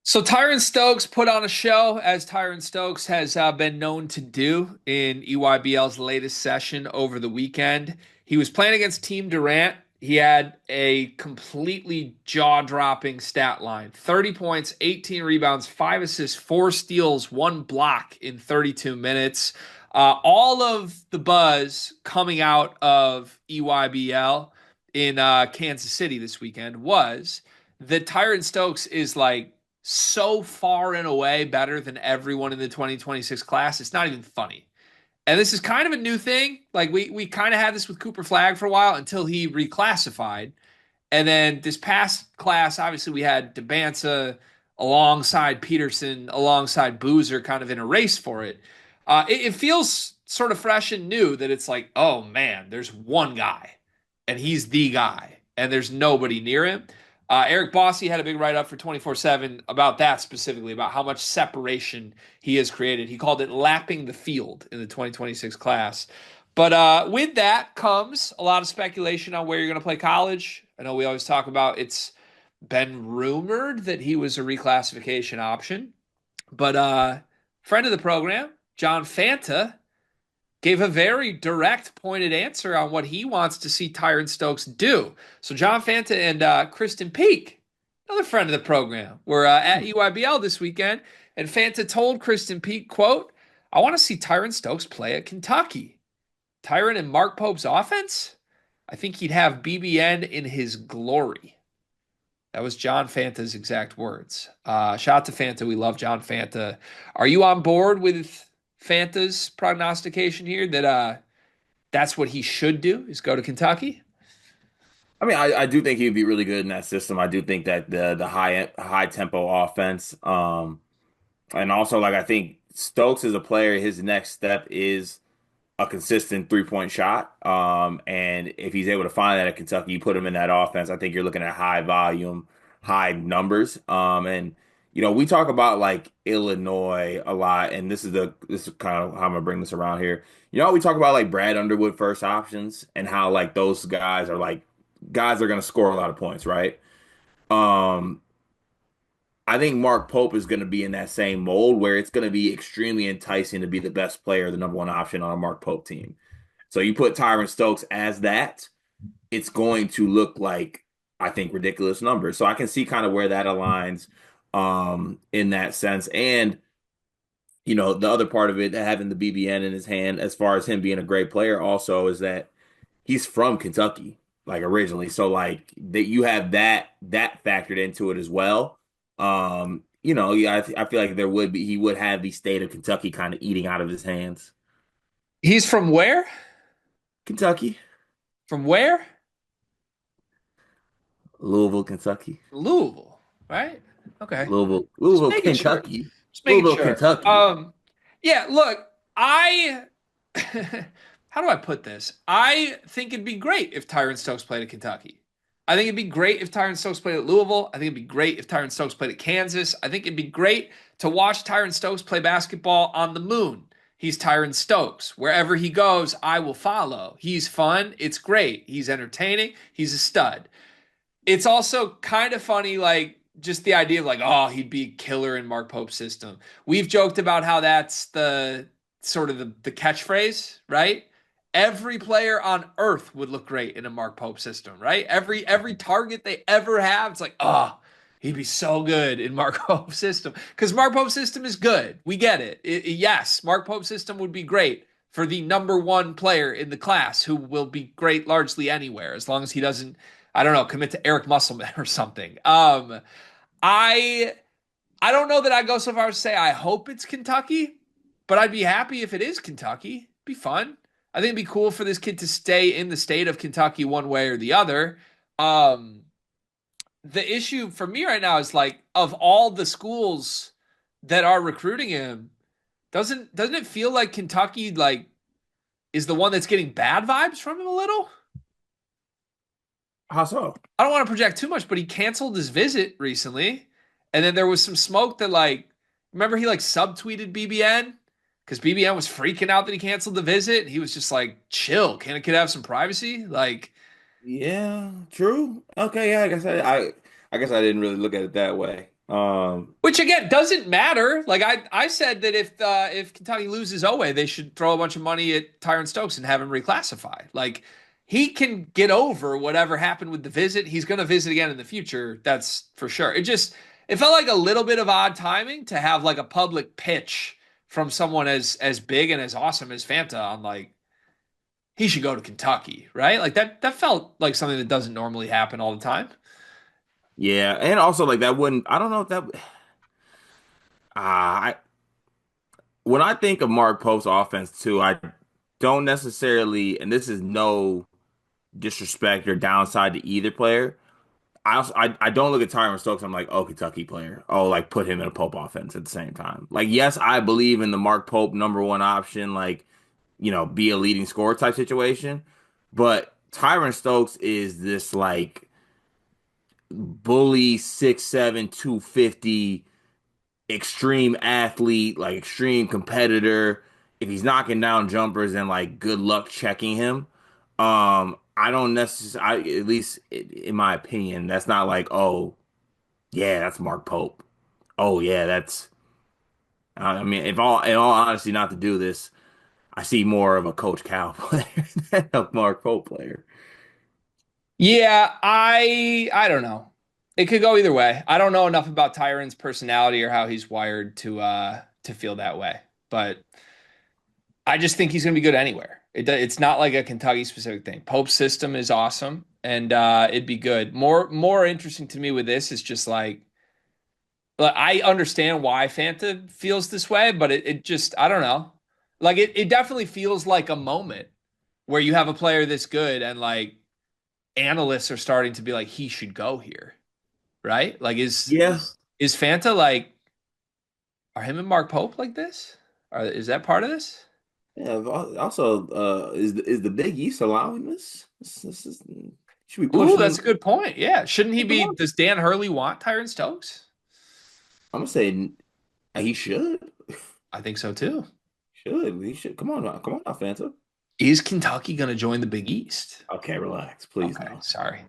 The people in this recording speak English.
So Tyran Stokes put on a show, as Tyron Stokes has been known to do in EYBL's latest session over the weekend. He was playing against Team Durant. He had a completely jaw-dropping stat line: 30 points, 18 rebounds, 5 assists, 4 steals, 1 block in 32 minutes. All of the buzz coming out of EYBL in Kansas City this weekend was that Tyron Stokes is like so far and away better than everyone in the 2026 class. It's not even funny. And this is kind of a new thing. Like we kind of had this with Cooper Flagg for a while until he reclassified. And then this past class, obviously we had Debansa alongside Peterson, alongside Boozer, kind of in a race for it. It feels sort of fresh and new that it's like, oh man, there's one guy, and he's the guy, and there's nobody near him. Eric Bossy had a big write up for 24/7 about that specifically, about how much separation he has created. He called it lapping the field in the 2026 class. But with that comes a lot of speculation on where you're going to play college. I know we always talk about it's been rumored that he was a reclassification option, but friend of the program, John Fanta, gave a very direct, pointed answer on what he wants to see Tyron Stokes do. So John Fanta and Kristen Peak, another friend of the program, were at EYBL this weekend, and Fanta told Kristen Peak, quote, "I want to see Tyron Stokes play at Kentucky. Tyron and Mark Pope's offense? I think he'd have BBN in his glory." That was John Fanta's exact words. Shout out to Fanta. We love John Fanta. Are you on board with Fanta's prognostication here that that's what he should do, is go to Kentucky? I mean, I do think he'd be really good in that system. I do think that the high tempo offense, and also like I think Stokes is a player. His next step is a consistent 3-point shot. And if he's able to find that at Kentucky, you put him in that offense. I think you're looking at high volume, high numbers. And we talk about like Illinois a lot, and this is kind of how I'm gonna bring this around here. We talk about like Brad Underwood first options and how like those guys are like guys are gonna score a lot of points, right? Um, I think Mark Pope is going to be in that same mold where it's going to be extremely enticing to be the best player, the number one option on a Mark Pope team. So you put Tyron Stokes as that, it's going to look like, I think, ridiculous numbers. So I can see kind of where that aligns in that sense. And, the other part of it, having the BBN in his hand, as far as him being a great player, also is that he's from Kentucky, like originally. So like that you have that factored into it as well. Yeah, I feel like he would have the state of Kentucky kind of eating out of his hands. He's from where? Kentucky, From where? Louisville, Kentucky, Louisville, right? Okay. Just Louisville, making sure. Kentucky, Just making Louisville, sure. Kentucky. Yeah, look, I how do I put this? I think it'd be great if Tyron Stokes played at Kentucky. I think it'd be great if Tyron Stokes played at Louisville. I think it'd be great if Tyron Stokes played at Kansas. I think it'd be great to watch Tyron Stokes play basketball on the moon. He's Tyron Stokes. Wherever he goes, I will follow. He's fun. It's great. He's entertaining. He's a stud. It's also kind of funny, like just the idea of like, oh, he'd be a killer in Mark Pope's system. We've joked about how that's the sort of the catchphrase, right? Every player on earth would look great in a Mark Pope system, right? Every target they ever have, it's like, oh, he'd be so good in Mark Pope's system because Mark Pope's system is good. We get it. Yes, Mark Pope's system would be great for the number one player in the class who will be great largely anywhere as long as he doesn't, I don't know, commit to Eric Musselman or something. I I don't know that I'd go so far as to say I hope it's Kentucky, but I'd be happy if it is Kentucky. It'd be fun. I think it'd be cool for this kid to stay in the state of Kentucky one way or the other. Um, the issue for me right now is like of all the schools that are recruiting him, doesn't it feel like Kentucky like is the one that's getting bad vibes from him a little? How so? I don't want to project too much, but he canceled his visit recently. And then there was some smoke that like remember he like subtweeted BBN because BBN was freaking out that he canceled the visit. He was just like, chill, can a kid have some privacy? Like, Yeah, true. Okay, yeah, I guess I guess I didn't really look at it that way. Which again doesn't matter. Like I said that if Kentucky loses Owe, they should throw a bunch of money at Tyron Stokes and have him reclassify. Like he can get over whatever happened with the visit. He's going to visit again in the future. That's for sure. It felt like a little bit of odd timing to have like a public pitch from someone as big and as awesome as Fanta on like he should go to Kentucky, right? Like that felt like something that doesn't normally happen all the time. Yeah, and also like that wouldn't. I don't know if that. I when I think of Mark Pope's offense too, I don't necessarily, and this is no disrespect or downside to either player. I don't look at Tyron Stokes. I'm like, oh, Kentucky player. Oh, like put him in a Pope offense at the same time. Like, yes, I believe in the Mark Pope number one option, like, be a leading scorer type situation. But Tyron Stokes is this like bully 6'7", 250 extreme athlete, like extreme competitor. If he's knocking down jumpers, then like good luck checking him. I don't necessarily, at least in my opinion, that's not like, oh, yeah, that's Mark Pope. Oh, yeah, that's. I mean, if all in all honesty, not to do this, I see more of a Coach Cal player than a Mark Pope player. Yeah, I don't know. It could go either way. I don't know enough about Tyron's personality or how he's wired to feel that way. But I just think he's going to be good anywhere. It's not like a Kentucky specific thing. Pope's system is awesome, and it'd be good. More interesting to me with this is just like I understand why Fanta feels this way, but it just I don't know. Like it definitely feels like a moment where you have a player this good and like analysts are starting to be like he should go here, right? Like Yeah. is Fanta like are him and Mark Pope like this? Is that part of this? Yeah. Also, is the Big East allowing this? Should be Ooh, pushing. that's a good point. Yeah, shouldn't he Push them be? up. Does Dan Hurley want Tyron Stokes? I'm gonna say he should. I think so too. Should he should come on now, Fanta. Is Kentucky going to join the Big East? Okay, relax, please Okay, no. sorry.